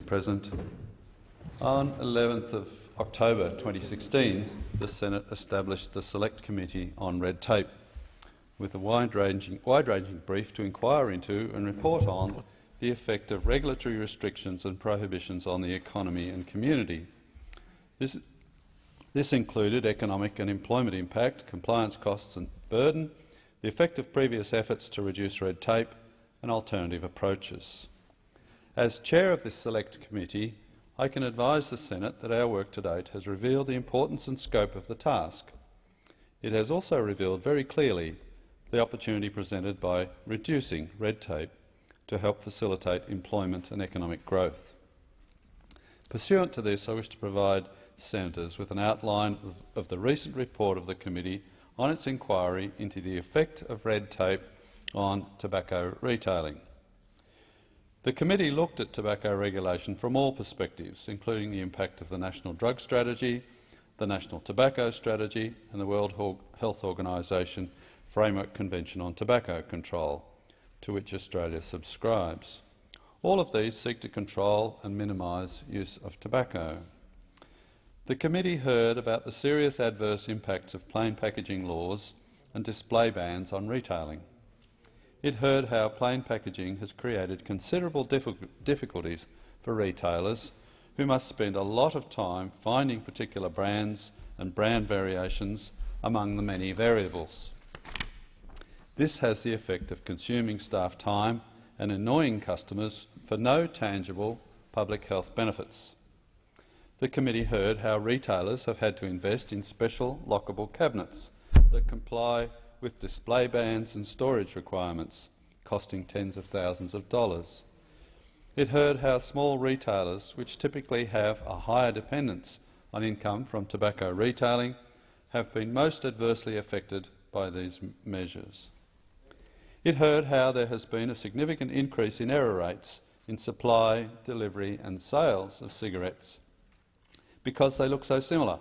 President. On 11th of October 2016, the Senate established the Select Committee on Red Tape, with a wide-ranging brief to inquire into and report on the effect of regulatory restrictions and prohibitions on the economy and community. This included economic and employment impact, compliance costs and burden, the effect of previous efforts to reduce red tape, and alternative approaches. As chair of this Select Committee, I can advise the Senate that our work to date has revealed the importance and scope of the task. It has also revealed very clearly the opportunity presented by reducing red tape to help facilitate employment and economic growth. Pursuant to this, I wish to provide senators with an outline of the recent report of the committee on its inquiry into the effect of red tape on tobacco retailing. The committee looked at tobacco regulation from all perspectives, including the impact of the National Drug Strategy, the National Tobacco Strategy and the World Health Organisation Framework Convention on Tobacco Control, to which Australia subscribes. All of these seek to control and minimise use of tobacco. The committee heard about the serious adverse impacts of plain packaging laws and display bans on retailing. It heard how plain packaging has created considerable difficulties for retailers who must spend a lot of time finding particular brands and brand variations among the many variables. This has the effect of consuming staff time and annoying customers for no tangible public health benefits. The committee heard how retailers have had to invest in special lockable cabinets that comply with display bans and storage requirements, costing tens of thousands of dollars. It heard how small retailers, which typically have a higher dependence on income from tobacco retailing, have been most adversely affected by these measures. It heard how there has been a significant increase in error rates in supply, delivery and sales of cigarettes because they look so similar.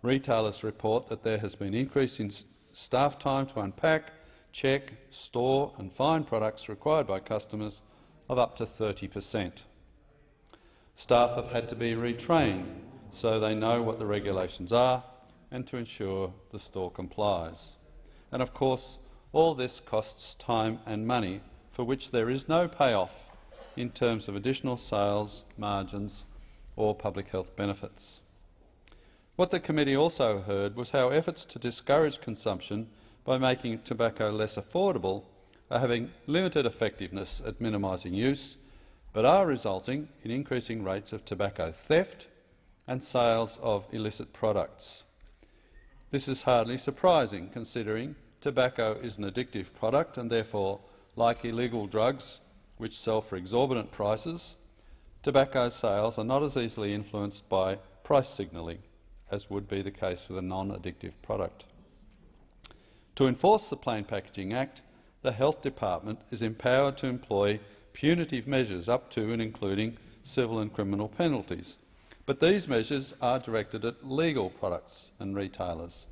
Retailers report that there has been an increase in staff time to unpack, check, store and find products required by customers of up to 30%. Staff have had to be retrained so they know what the regulations are and to ensure the store complies. And of course, all this costs time and money for which there is no payoff in terms of additional sales, margins or public health benefits. What the committee also heard was how efforts to discourage consumption by making tobacco less affordable are having limited effectiveness at minimising use, but are resulting in increasing rates of tobacco theft and sales of illicit products. This is hardly surprising, considering tobacco is an addictive product and therefore, like illegal drugs which sell for exorbitant prices, tobacco sales are not as easily influenced by price signalling as would be the case with a non-addictive product. To enforce the Plain Packaging Act, the Health Department is empowered to employ punitive measures up to and including civil and criminal penalties. But these measures are directed at legal products and retailers.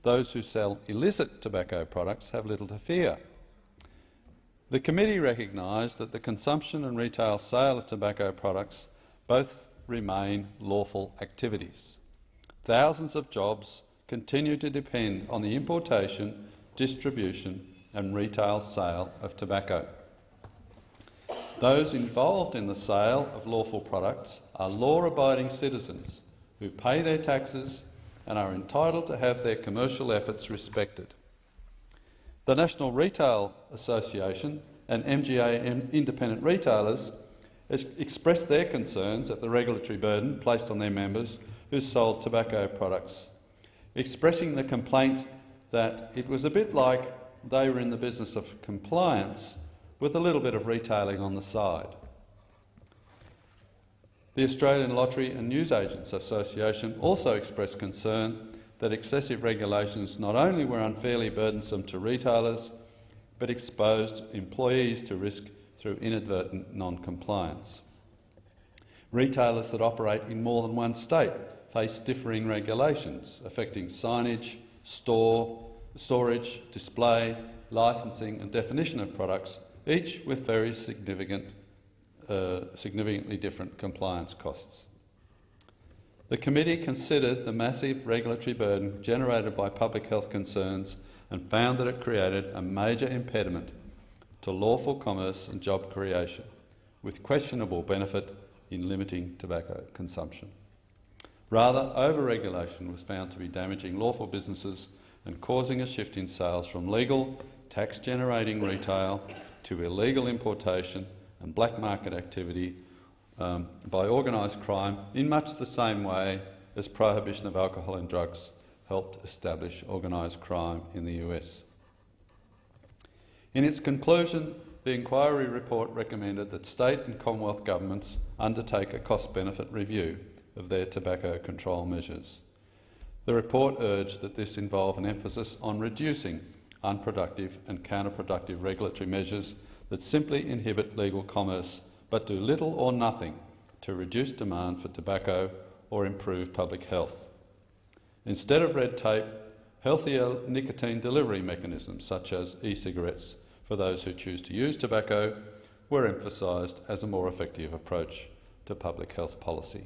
Those who sell illicit tobacco products have little to fear. The committee recognised that the consumption and retail sale of tobacco products both remain lawful activities. Thousands of jobs continue to depend on the importation, distribution and retail sale of tobacco. Those involved in the sale of lawful products are law-abiding citizens who pay their taxes and are entitled to have their commercial efforts respected. The National Retail Association and MGA independent retailers expressed their concerns at the regulatory burden placed on their members who sold tobacco products, expressing the complaint that it was a bit like they were in the business of compliance with a little bit of retailing on the side. The Australian Lottery and Newsagents Association also expressed concern that excessive regulations not only were unfairly burdensome to retailers, but exposed employees to risk through inadvertent non-compliance. Retailers that operate in more than one state face differing regulations affecting signage, storage, display, licensing and definition of products, each with very significant significantly different compliance costs. The committee considered the massive regulatory burden generated by public health concerns and found that it created a major impediment to lawful commerce and job creation, with questionable benefit in limiting tobacco consumption. Rather, over-regulation was found to be damaging lawful businesses and causing a shift in sales from legal, tax-generating retail to illegal importation and black market activity by organised crime in much the same way as prohibition of alcohol and drugs helped establish organised crime in the US. In its conclusion, the inquiry report recommended that state and Commonwealth governments undertake a cost-benefit review of their tobacco control measures. The report urged that this involve an emphasis on reducing unproductive and counterproductive regulatory measures that simply inhibit legal commerce but do little or nothing to reduce demand for tobacco or improve public health. Instead of red tape, healthier nicotine delivery mechanisms such as e-cigarettes for those who choose to use tobacco were emphasised as a more effective approach to public health policy.